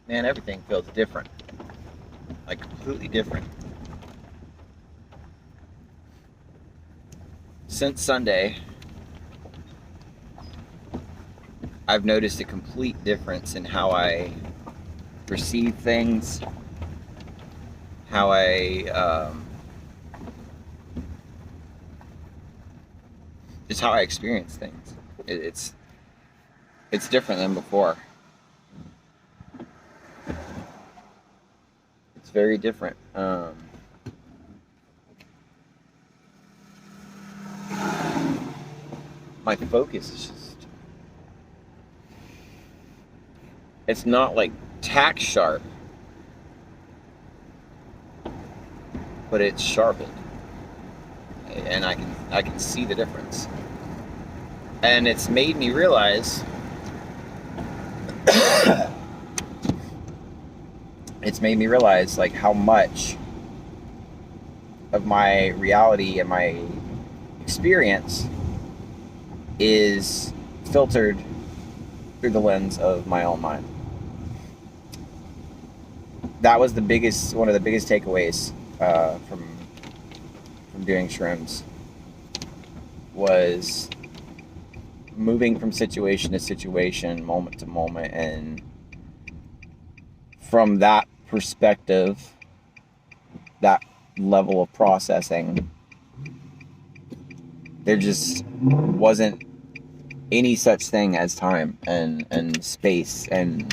man, everything feels different, like completely different. Since Sunday, I've noticed a complete difference in how I perceive things, how just how I experience things. It's different than before. It's very different. My focus is just, it's not like tack sharp, but it's sharpened, and I can see the difference. And it's made me realize it's made me realize like how much of my reality and my experience is filtered through the lens of my own mind. That was one of the biggest takeaways from doing shrooms, was moving from situation to situation, moment to moment, and from that perspective, that level of processing, there just wasn't any such thing as time and space. And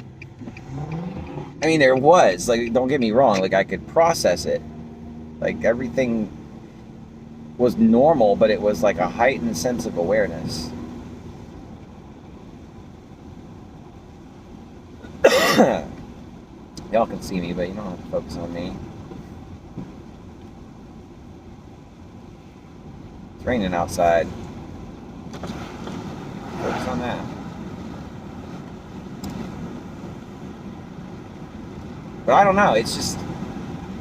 I mean, there was, like, don't get me wrong, like, I could process it, like, everything was normal, but it was like a heightened sense of awareness. Y'all can see me, but you don't have to focus on me. It's raining outside. Focus on that. But I don't know, it's just,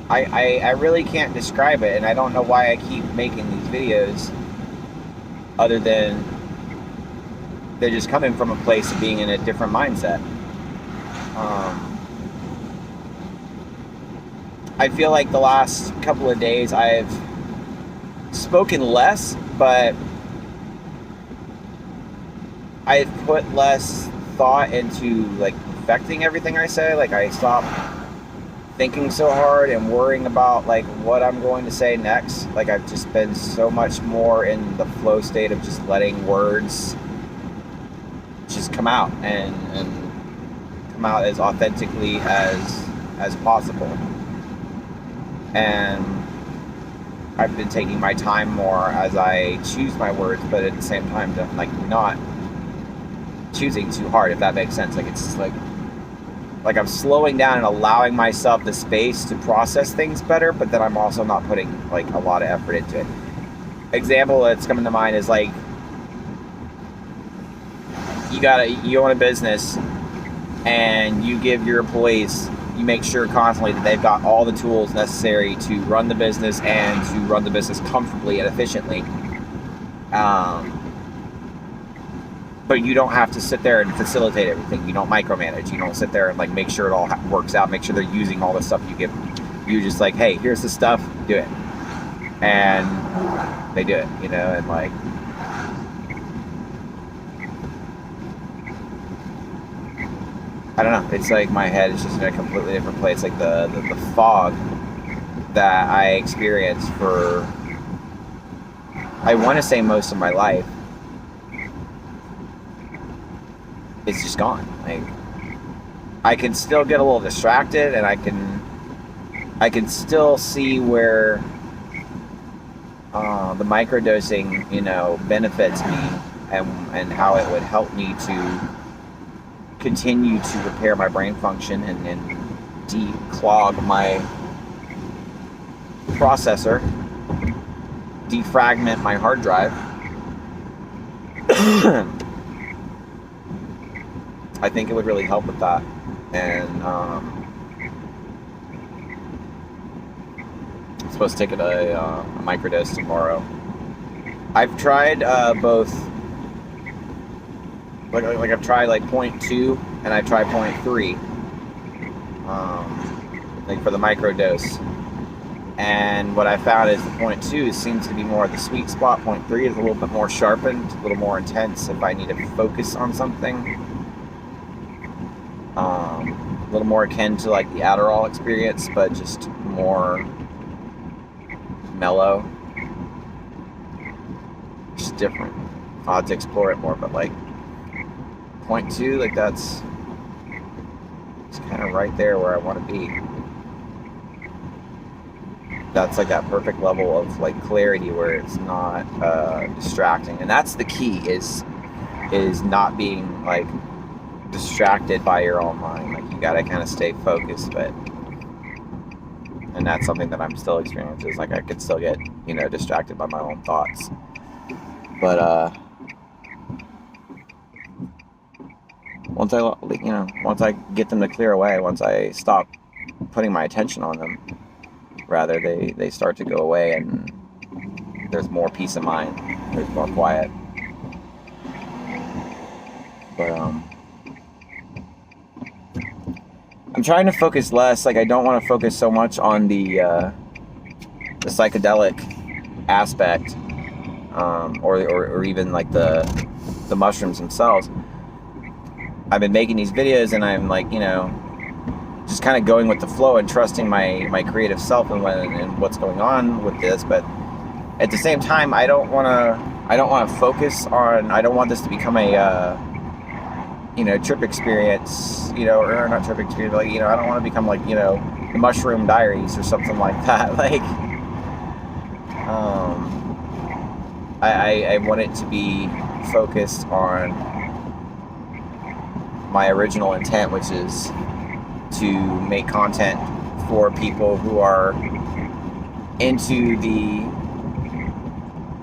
I really can't describe it, and I don't know why I keep making these videos, other than they're just coming from a place of being in a different mindset. I feel like the last couple of days I've spoken less, but I've put less thought into like perfecting everything I say. Like, I stopped thinking so hard and worrying about like what I'm going to say next. Like, I've just been so much more in the flow state of just letting words just come out and come out as authentically as possible. And I've been taking my time more as I choose my words, but at the same time, like, not choosing too hard, if that makes sense. Like, it's just like I'm slowing down and allowing myself the space to process things better, but then I'm also not putting like a lot of effort into it. Example that's coming to mind is like, you own a business and you give your employees, you make sure constantly that they've got all the tools necessary to run the business and to run the business comfortably and efficiently. But you don't have to sit there and facilitate everything. You don't micromanage. You don't sit there and like make sure it all works out, make sure they're using all the stuff you give them. You just like, hey, here's the stuff, do it. And they do it, you know, and like, I don't know, it's like my head is just in a completely different place. Like the fog that I experienced for, I want to say, most of my life, it's just gone. Like, I can still get a little distracted, and I can still see where the microdosing, you know, benefits me, and how it would help me to continue to repair my brain function and declog my processor, defragment my hard drive. I think it would really help with that. And I'm supposed to take a microdose tomorrow. I've tried both. Like I've tried like 0.2 and I've tried 0.3. like for the micro dose. And what I found is the 0.2 seems to be more the sweet spot. 0.3 is a little bit more sharpened, a little more intense if I need to focus on something. A little more akin to like the Adderall experience, but just more mellow. Just different. I'll have to explore it more, but like 0.2, like that's it's kind of right there where I want to be. That's like that perfect level of like clarity where it's not distracting, and that's the key is not being like distracted by your own mind. Like you gotta kind of stay focused, and that's something that I'm still experiencing. Is like I could still get distracted by my own thoughts, but once I get them to clear away, once I stop putting my attention on them, rather they start to go away, and there's more peace of mind, there's more quiet. But I'm trying to focus less. Like I don't want to focus so much on the psychedelic aspect, or even like the mushrooms themselves. I've been making these videos, and I'm like just kind of going with the flow and trusting my creative self and what's going on with this. But at the same time, I don't want to focus on. I don't want this to become a trip experience. Or not trip experience. Like I don't want to become like the Mushroom Diaries or something like that. Like I want it to be focused on my original intent, which is to make content for people who are into the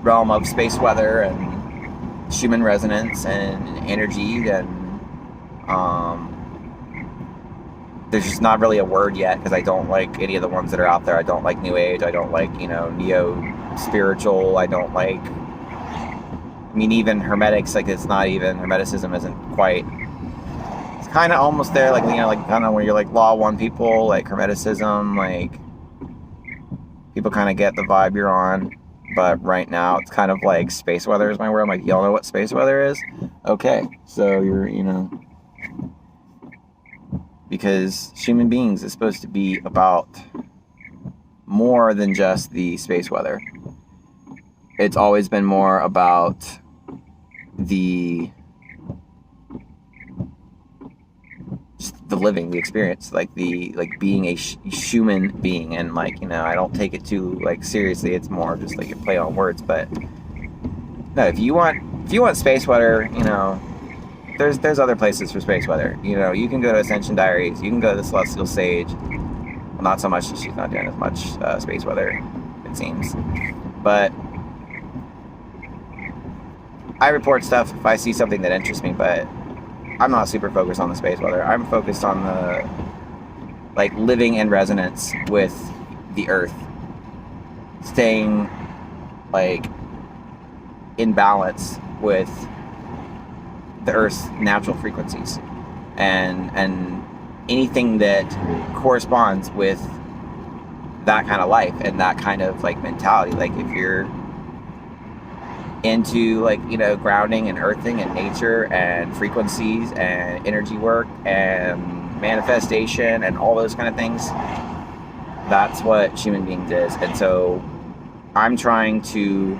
realm of space weather and Schumann resonance and energy. And there's just not really a word yet, because I don't like any of the ones that are out there. I don't like New Age. I don't like neo-spiritual. I don't like, even Hermetics. Like it's not even, Hermeticism isn't quite, kind of almost there, like like kind of where you're like Law One people, like Hermeticism, like people kind of get the vibe you're on. But right now it's kind of like space weather is my word. I'm like, y'all know what space weather is? Okay, so you're because Human Beings is supposed to be about more than just the space weather. It's always been more about the living, the experience, like being a human being. And I don't take it too seriously. It's more just like a play on words. But no, if you want space weather, there's other places for space weather. You can go to Ascension Diaries, you can go to the Celestial Sage. Well, not so much, she's not doing as much space weather, it seems, but I report stuff if I see something that interests me. But I'm not super focused on the space weather. I'm focused on the living in resonance with the earth, staying in balance with the earth's natural frequencies, and anything that corresponds with that kind of life and that kind of mentality. Like if you're into grounding and earthing and nature and frequencies and energy work and manifestation and all those kind of things, that's what Human Beings is. And so I'm trying to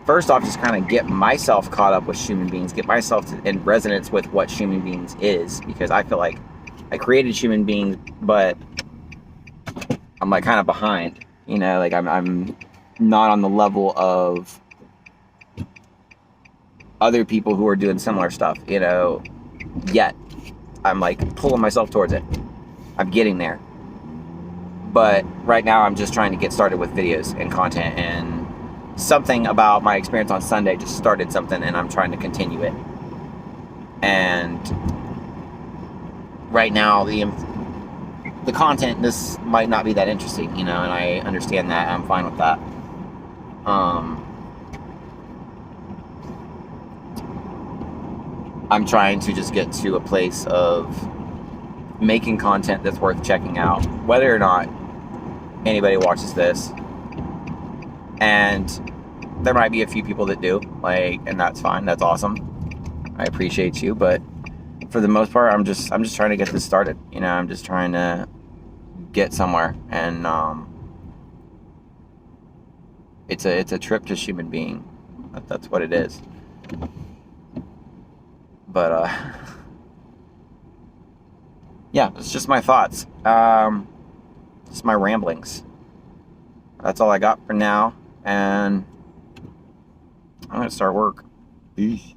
first off just kind of get myself caught up with Human Beings, get myself in resonance with what Human Beings is, because I feel like I created Human Beings, but I'm kind of behind, I'm not on the level of other people who are doing similar stuff, yet. I'm pulling myself towards it. I'm getting there. But right now I'm just trying to get started with videos and content, and something about my experience on Sunday just started something, and I'm trying to continue it. And right now the content, this might not be that interesting, and I understand that. I'm fine with that. I'm trying to just get to a place of making content that's worth checking out, whether or not anybody watches this. And there might be a few people that do, like, and that's fine. That's awesome. I appreciate you, but for the most part, I'm just trying to get this started. You know, I'm just trying to get somewhere, and it's a trip to human being. That's what it is. But yeah, it's just my thoughts. Just my ramblings. That's all I got for now, and I'm gonna start work. Peace.